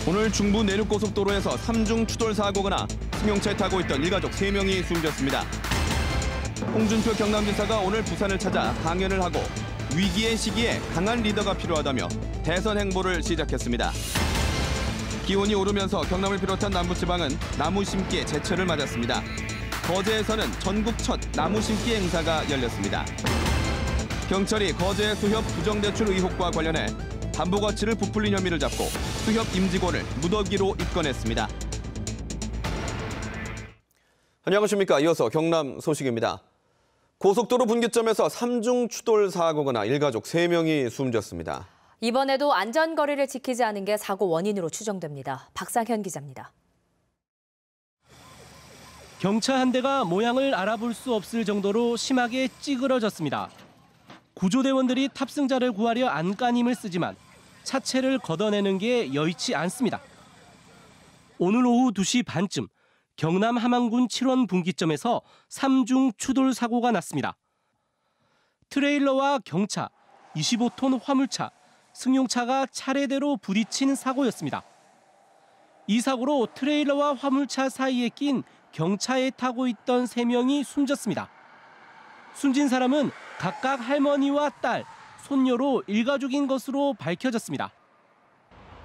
오늘 중부 내륙고속도로에서 3중 추돌 사고가 나 승용차에 타고 있던 일가족 3명이 숨졌습니다. 홍준표 경남지사가 오늘 부산을 찾아 강연을 하고 위기의 시기에 강한 리더가 필요하다며 대선 행보를 시작했습니다. 기온이 오르면서 경남을 비롯한 남부지방은 나무 심기의 제철을 맞았습니다. 거제에서는 전국 첫 나무 심기 행사가 열렸습니다. 경찰이 거제 수협 부정대출 의혹과 관련해 담보가치를 부풀린 혐의를 잡고 수협 임직원을 무더기로 입건했습니다. 안녕하십니까. 이어서 경남 소식입니다. 고속도로 분기점에서 3중 추돌 사고가 나 일가족 3명이 숨졌습니다. 이번에도 안전거리를 지키지 않은 게 사고 원인으로 추정됩니다. 박상현 기자입니다. 경차 한 대가 모양을 알아볼 수 없을 정도로 심하게 찌그러졌습니다. 구조대원들이 탑승자를 구하려 안간힘을 쓰지만 차체를 걷어내는 게 여의치 않습니다. 오늘 오후 2시 반쯤 경남 함안군 7원 분기점에서 3중 추돌 사고가 났습니다. 트레일러와 경차, 25톤 화물차, 승용차가 차례대로 부딪힌 사고였습니다. 이 사고로 트레일러와 화물차 사이에 낀 경차에 타고 있던 3명이 숨졌습니다. 숨진 사람은 각각 할머니와 딸, 손녀로 일가족인 것으로 밝혀졌습니다.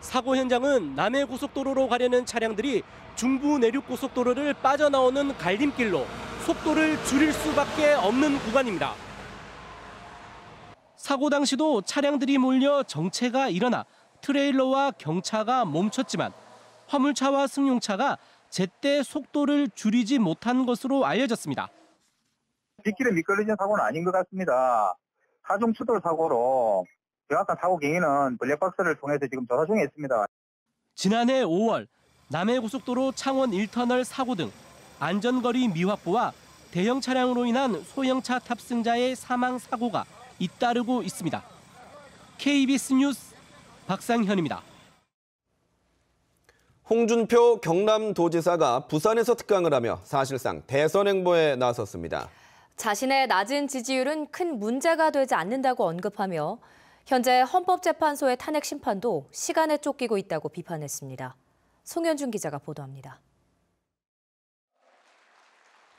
사고 현장은 남해고속도로로 가려는 차량들이 중부 내륙고속도로를 빠져나오는 갈림길로 속도를 줄일 수밖에 없는 구간입니다. 사고 당시도 차량들이 몰려 정체가 일어나 트레일러와 경차가 멈췄지만 화물차와 승용차가 제때 속도를 줄이지 못한 것으로 알려졌습니다. 빗길에 미끄러진 사고는 아닌 것 같습니다. 4중 추돌 사고로 정확한 사고 경위는 블랙박스를 통해서 지금 조사 중에 있습니다. 지난해 5월 남해고속도로 창원 1터널 사고 등 안전거리 미확보와 대형 차량으로 인한 소형차 탑승자의 사망 사고가 잇따르고 있습니다. KBS 뉴스 박상현입니다. 홍준표 경남도지사가 부산에서 특강을 하며 사실상 대선 행보에 나섰습니다. 자신의 낮은 지지율은 큰 문제가 되지 않는다고 언급하며 현재 헌법재판소의 탄핵 심판도 시간에 쫓기고 있다고 비판했습니다. 송현준 기자가 보도합니다.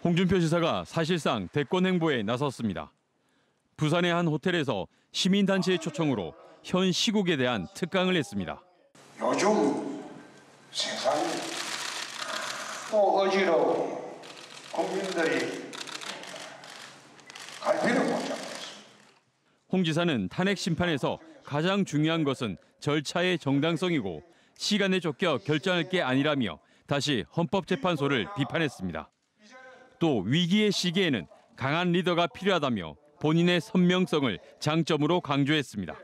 홍준표 지사가 사실상 대권 행보에 나섰습니다. 부산의 한 호텔에서 시민단체의 초청으로 현 시국에 대한 특강을 했습니다. 요즘 세상이 또 어지러워 국민들이 갈피를 못 잡고 있습니다. 홍 지사는 탄핵 심판에서 가장 중요한 것은 절차의 정당성이고 시간에 쫓겨 결정할 게 아니라며 다시 헌법재판소를 비판했습니다. 또 위기의 시기에는 강한 리더가 필요하다며 본인의 선명성을 장점으로 강조했습니다.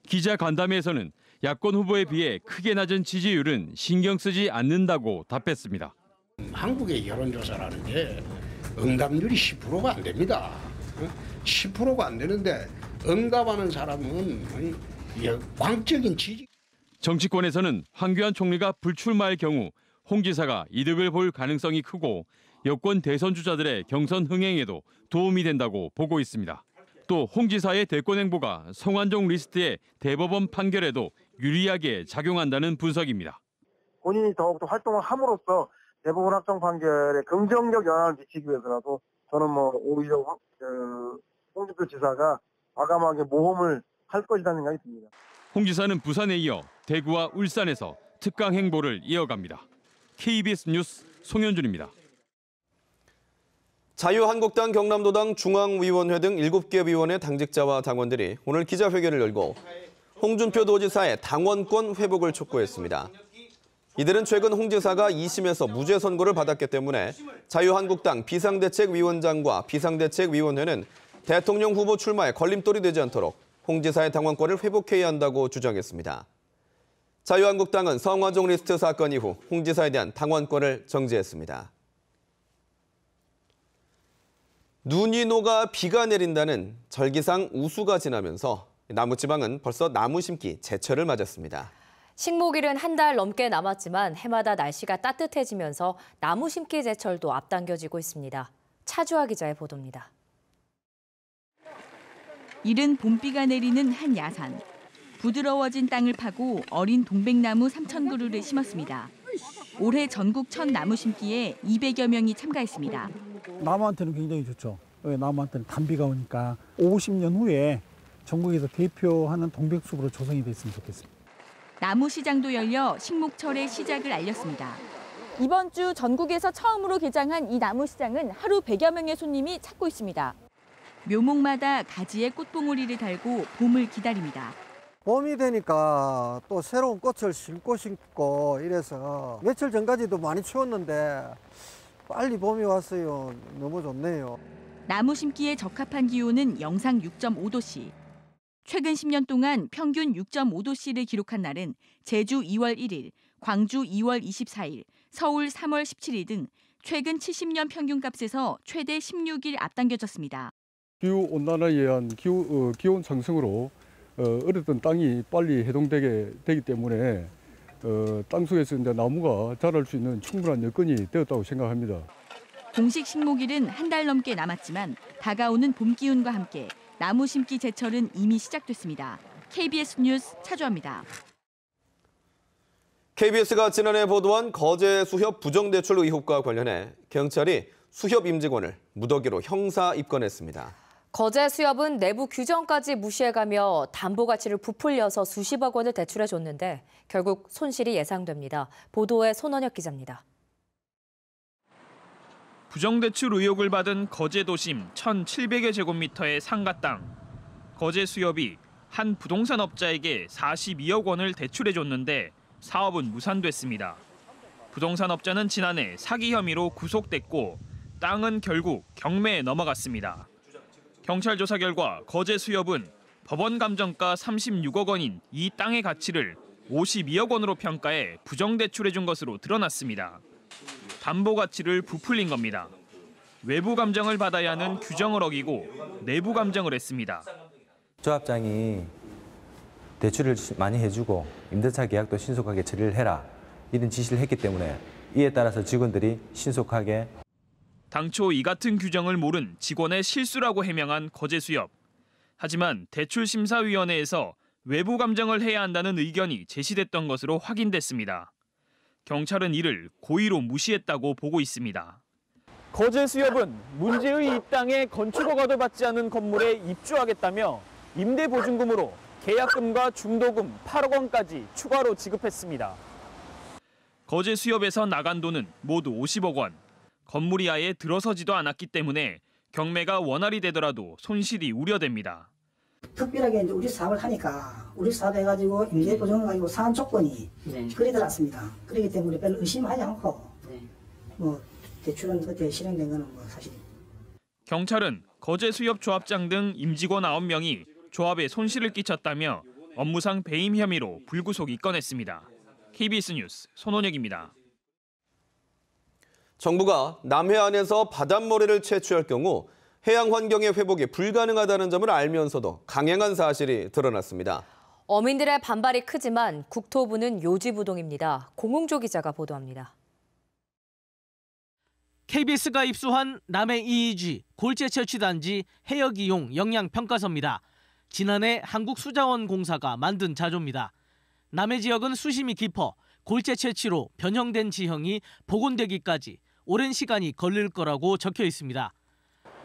기자 간담회에서는 야권 후보에 비해 크게 낮은 지지율은 신경 쓰지 않는다고 답했습니다. 한국의 여론조사라는 게 응답률이 10%가 안 됩니다. 10%가 안 되는데 응답하는 사람은 광적인 지지. 정치권에서는 황교안 총리가 불출마할 경우 홍 지사가 이득을 볼 가능성이 크고 여권 대선 주자들의 경선 흥행에도 도움이 된다고 보고 있습니다. 또 홍 지사의 대권 행보가 성완종 리스트의 대법원 판결에도 유리하게 작용한다는 분석입니다. 본인이 더욱더 활동을 함으로써 대법원 확정 판결에 긍정적 영향을 미치기 위해서라도 저는 오히려 홍준표 지사가 과감하게 모험을 할 것이라는 생각이 듭니다. 홍 지사는 부산에 이어 대구와 울산에서 특강 행보를 이어갑니다. KBS 뉴스 송현준입니다. 자유한국당 경남도당 중앙위원회 등 7개 위원회 당직자와 당원들이 오늘 기자회견을 열고 홍준표 도지사의 당원권 회복을 촉구했습니다. 이들은 최근 홍 지사가 2심에서 무죄 선고를 받았기 때문에 자유한국당 비상대책위원장과 비상대책위원회는 대통령 후보 출마에 걸림돌이 되지 않도록 홍 지사의 당원권을 회복해야 한다고 주장했습니다. 자유한국당은 성완종 리스트 사건 이후 홍 지사에 대한 당원권을 정지했습니다. 눈이 녹아 비가 내린다는 절기상 우수가 지나면서 남부지방은 벌써 나무 심기 제철을 맞았습니다. 식목일은 한 달 넘게 남았지만 해마다 날씨가 따뜻해지면서 나무 심기 제철도 앞당겨지고 있습니다. 차주아 기자의 보도입니다. 이른 봄비가 내리는 한 야산. 부드러워진 땅을 파고 어린 동백나무 3,000그루를 심었습니다. 올해 전국 첫 나무 심기에 200여 명이 참가했습니다. 나무한테는 굉장히 좋죠. 나무한테는 단비가 오니까 50년 후에 전국에서 대표하는 동백숲으로 조성이 됐으면 좋겠습니다. 나무 시장도 열려 식목철의 시작을 알렸습니다. 이번 주 전국에서 처음으로 개장한 이 나무 시장은 하루 100여 명의 손님이 찾고 있습니다. 묘목마다 가지에 꽃봉오리를 달고 봄을 기다립니다. 봄이 되니까 또 새로운 꽃을 심고 싶고 이래서 며칠 전까지도 많이 추웠는데 빨리 봄이 왔어요. 너무 좋네요. 나무 심기에 적합한 기온은 영상 6.5도씨. 최근 10년 동안 평균 6.5도씨를 기록한 날은 제주 2월 1일, 광주 2월 24일, 서울 3월 17일 등 최근 70년 평균값에서 최대 16일 앞당겨졌습니다. 기후온난화에 의한 기온 상승으로 어렸던 땅이 빨리 해동되게 되기 때문에 땅속에서 이제 나무가 자랄 수 있는 충분한 여건이 되었다고 생각합니다. 공식 식목일은 한 달 넘게 남았지만 다가오는 봄 기운과 함께 나무 심기 제철은 이미 시작됐습니다. KBS 뉴스 차주아입니다. KBS가 지난해 보도한 거제 수협 부정대출 의혹과 관련해 경찰이 수협 임직원을 무더기로 형사 입건했습니다. 거제 수협은 내부 규정까지 무시해가며 담보 가치를 부풀려서 수십억 원을 대출해줬는데 결국 손실이 예상됩니다. 보도에 손원혁 기자입니다. 부정대출 의혹을 받은 거제 도심 1,700여 제곱미터의 상가 땅. 거제 수협이 한 부동산 업자에게 42억 원을 대출해줬는데 사업은 무산됐습니다. 부동산 업자는 지난해 사기 혐의로 구속됐고 땅은 결국 경매에 넘어갔습니다. 경찰 조사 결과 거제 수협은 법원 감정가 36억 원인 이 땅의 가치를 52억 원으로 평가해 부정대출해준 것으로 드러났습니다. 담보 가치를 부풀린 겁니다. 외부 감정을 받아야 하는 규정을 어기고 내부 감정을 했습니다. 조합장이 대출을 많이 해주고 임대차 계약도 신속하게 처리를 해라 이런 지시를 했기 때문에 이에 따라서 직원들이 신속하게 당초 이 같은 규정을 모른 직원의 실수라고 해명한 거제 수협. 하지만 대출심사위원회에서 외부 감정을 해야 한다는 의견이 제시됐던 것으로 확인됐습니다. 경찰은 이를 고의로 무시했다고 보고 있습니다. 거제 수협은 문제의 이 땅에 건축 허가도 받지 않은 건물에 입주하겠다며 임대보증금으로 계약금과 중도금 8억 원까지 추가로 지급했습니다. 거제 수협에서 나간 돈은 모두 50억 원. 건물이 아예 들어서지도 않았기 때문에 경매가 원활히 되더라도 손실이 우려됩니다. 특별하게 이제 우리 사업을 하니까 우리 사업 해가지고 임대보증을 가지고 사안 조건이 그리 들어왔습니다. 그렇기 때문에 별로 의심하지 않고 뭐 대출은 그때 실행된 거는 뭐 사실. 경찰은 거제 수협 조합장 등 임직원 9명이 조합에 손실을 끼쳤다며 업무상 배임 혐의로 불구속 입건했습니다. KBS 뉴스 손원혁입니다. 정부가 남해안에서 바닷모래를 채취할 경우 해양 환경의 회복이 불가능하다는 점을 알면서도 강행한 사실이 드러났습니다. 어민들의 반발이 크지만 국토부는 요지부동입니다. 공홍조 기자가 보도합니다. KBS가 입수한 남해 EEG 골재 채취 단지 해역 이용 영향 평가서입니다. 지난해 한국수자원공사가 만든 자료입니다. 남해 지역은 수심이 깊어 골재 채취로 변형된 지형이 복원되기까지 오랜 시간이 걸릴 거라고 적혀 있습니다.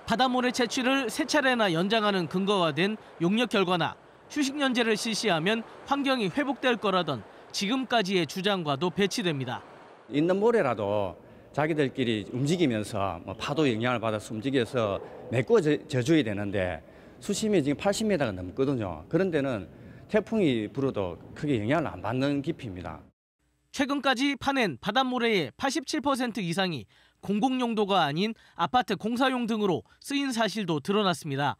바닷모래 채취를 3차례나 연장하는 근거가 된 용역 결과나 휴식연재를 실시하면 환경이 회복될 거라던 지금까지의 주장과도 배치됩니다. 있는 모래라도 자기들끼리 움직이면서 파도 영향을 받아서 움직여서 메꿔져줘야 되는데 수심이 지금 80m가 넘거든요. 그런 데는 태풍이 불어도 크게 영향을 안 받는 깊이입니다. 최근까지 파낸 바닷모래의 87% 이상이 공공용도가 아닌 아파트 공사용 등으로 쓰인 사실도 드러났습니다.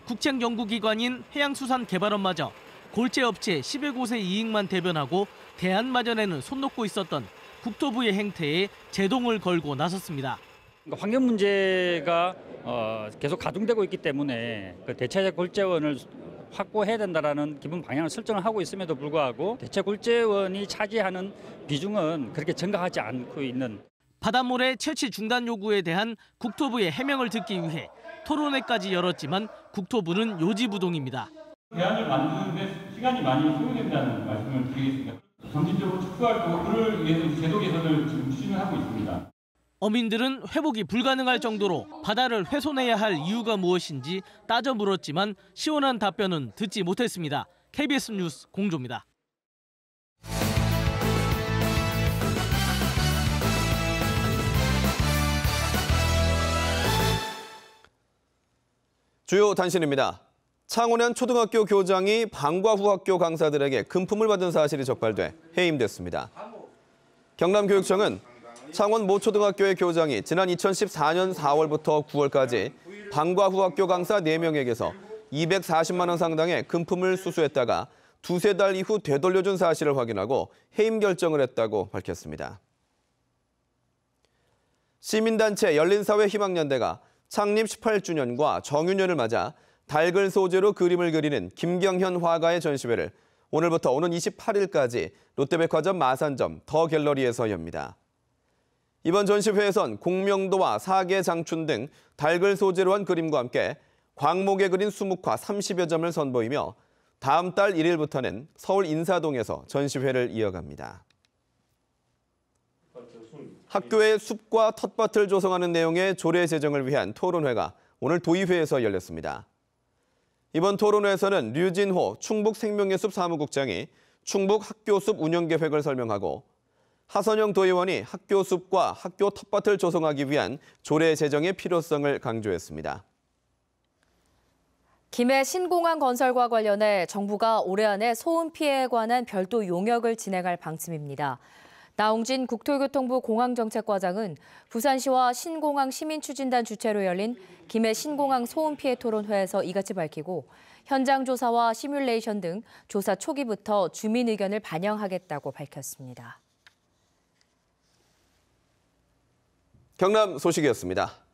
국책연구기관인 해양수산개발원마저 골재업체 10여 곳의 이익만 대변하고 대안 마련에는 손 놓고 있었던 국토부의 행태에 제동을 걸고 나섰습니다. 환경 문제가 계속 가중되고 있기 때문에 그 대체적 골재원을 확보해야 된다라는 기본 방향을 설정을 하고 있음에도 불구하고 대체 골재원이 차지하는 비중은 그렇게 증가하지 않고 있는. 바닷모래 채취 중단 요구에 대한 국토부의 해명을 듣기 위해 토론회까지 열었지만 국토부는 요지부동입니다. 대안을 만드는 데 시간이 많이 소요된다는 말씀을 드리겠습니다. 점진적으로 축소할 그를 위해서 제도 개선을 지금 추진을 하고 있습니다. 어민들은 회복이 불가능할 정도로 바다를 훼손해야 할 이유가 무엇인지 따져 물었지만 시원한 답변은 듣지 못했습니다. KBS 뉴스 공조입니다. 주요 단신입니다. 창원의 초등학교 교장이 방과 후 학교 강사들에게 금품을 받은 사실이 적발돼 해임됐습니다. 경남교육청은 창원 모 초등학교의 교장이 지난 2014년 4월부터 9월까지 방과 후 학교 강사 4명에게서 240만 원 상당의 금품을 수수했다가 두세 달 이후 되돌려준 사실을 확인하고 해임 결정을 했다고 밝혔습니다. 시민단체 열린사회희망연대가 창립 18주년과 정유년을 맞아 닭을 소재로 그림을 그리는 김경현 화가의 전시회를 오늘부터 오는 28일까지 롯데백화점 마산점 더 갤러리에서 엽니다. 이번 전시회에선 공명도와 사계 장춘 등 닭을 소재로 한 그림과 함께 광목에 그린 수묵화 30여 점을 선보이며 다음 달 1일부터는 서울 인사동에서 전시회를 이어갑니다. 학교의 숲과 텃밭을 조성하는 내용의 조례 제정을 위한 토론회가 오늘 도의회에서 열렸습니다. 이번 토론회에서는 류진호 충북생명예숲 사무국장이 충북 학교숲 운영계획을 설명하고 하선영 도의원이 학교숲과 학교 텃밭을 조성하기 위한 조례 제정의 필요성을 강조했습니다. 김해 신공항 건설과 관련해 정부가 올해 안에 소음 피해에 관한 별도 용역을 진행할 방침입니다. 나홍진 국토교통부 공항정책과장은 부산시와 신공항 시민추진단 주최로 열린 김해 신공항 소음 피해 토론회에서 이같이 밝히고 현장 조사와 시뮬레이션 등 조사 초기부터 주민 의견을 반영하겠다고 밝혔습니다. 경남 소식이었습니다.